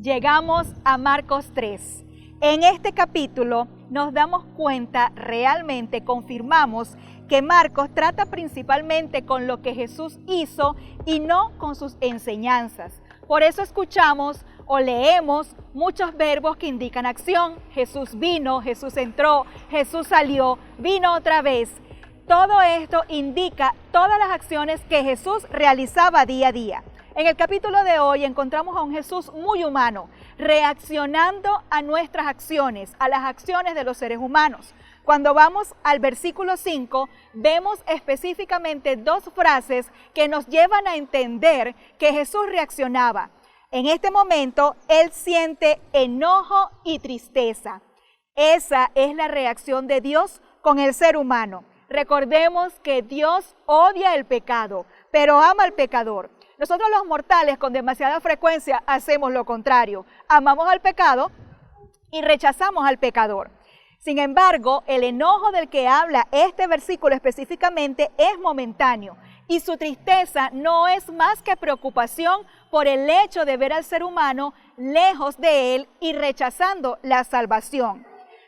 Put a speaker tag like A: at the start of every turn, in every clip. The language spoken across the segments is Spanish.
A: llegamos a Marcos 3. En este capítulo nos damos cuenta, realmente confirmamos que Marcos trata principalmente con lo que Jesús hizo y no con sus enseñanzas. Por eso escuchamos o leemos muchos verbos que indican acción. Jesús vino, Jesús entró, Jesús salió, vino otra vez. Todo esto indica todas las acciones que Jesús realizaba día a día. En el capítulo de hoy encontramos a un Jesús muy humano, reaccionando a nuestras acciones, a las acciones de los seres humanos. Cuando vamos al versículo 5, vemos específicamente dos frases que nos llevan a entender que Jesús reaccionaba. En este momento, Él siente enojo y tristeza. Esa es la reacción de Dios con el ser humano. Recordemos que Dios odia el pecado, pero ama al pecador. Nosotros los mortales con demasiada frecuencia hacemos lo contrario. Amamos al pecado y rechazamos al pecador. Sin embargo, el enojo del que habla este versículo específicamente es momentáneo y su tristeza no es más que preocupación por el hecho de ver al ser humano lejos de él y rechazando la salvación.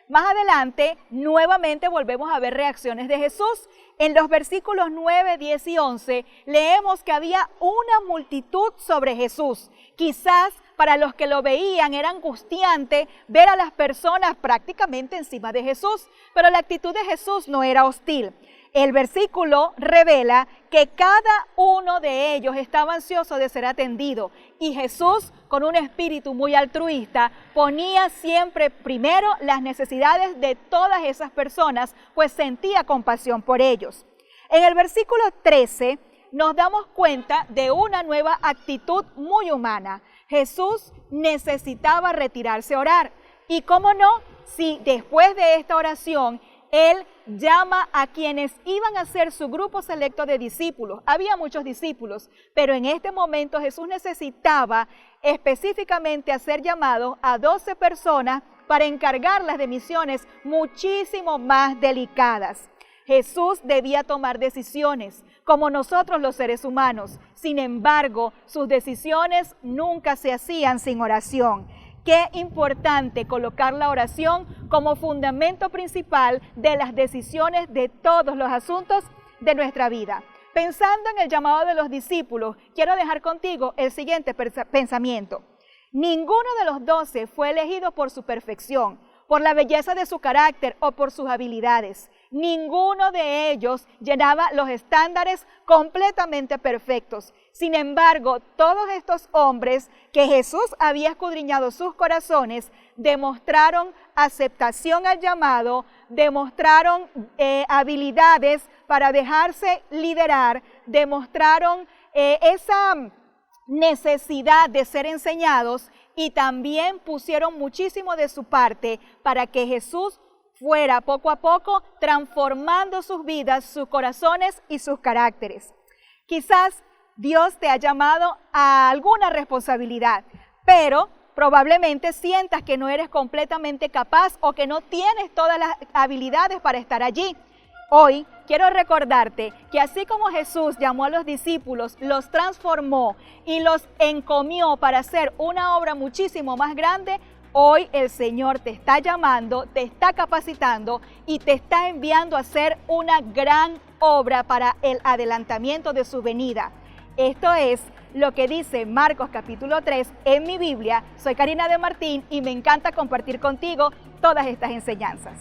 A: Más adelante, nuevamente volvemos a ver reacciones de Jesús. En los versículos 9, 10 y 11, leemos que había una multitud sobre Jesús. Quizás para los que lo veían era angustiante ver a las personas prácticamente encima de Jesús, pero la actitud de Jesús no era hostil. El versículo revela que cada uno de ellos estaba ansioso de ser atendido y Jesús, con un espíritu muy altruista, ponía siempre primero las necesidades de todas esas personas, pues sentía compasión por ellos. En el versículo 13 nos damos cuenta de una nueva actitud muy humana. Jesús necesitaba retirarse a orar. Y cómo no, si después de esta oración Él llama a quienes iban a ser su grupo selecto de discípulos. Había muchos discípulos, pero en este momento Jesús necesitaba específicamente hacer llamados a 12 personas para encargarlas de misiones muchísimo más delicadas. Jesús debía tomar decisiones, como nosotros los seres humanos. Sin embargo, sus decisiones nunca se hacían sin oración. Qué importante colocar la oración como fundamento principal de las decisiones de todos los asuntos de nuestra vida. Pensando en el llamado de los discípulos, quiero dejar contigo el siguiente pensamiento. Ninguno de los 12 fue elegido por su perfección, por la belleza de su carácter o por sus habilidades. Ninguno de ellos llenaba los estándares completamente perfectos. Sin embargo, todos estos hombres que Jesús había escudriñado sus corazones, demostraron aceptación al llamado, demostraron habilidades para dejarse liderar, demostraron esa necesidad de ser enseñados y también pusieron muchísimo de su parte para que Jesús fuera poco a poco transformando sus vidas, sus corazones y sus caracteres. Quizás Dios te ha llamado a alguna responsabilidad, pero probablemente sientas que no eres completamente capaz o que no tienes todas las habilidades para estar allí. Hoy quiero recordarte que así como Jesús llamó a los discípulos, los transformó y los encomió para hacer una obra muchísimo más grande, hoy el Señor te está llamando, te está capacitando y te está enviando a hacer una gran obra para el adelantamiento de su venida. Esto es lo que dice Marcos capítulo 3 en mi Biblia. Soy Karina de Martín y me encanta compartir contigo todas estas enseñanzas.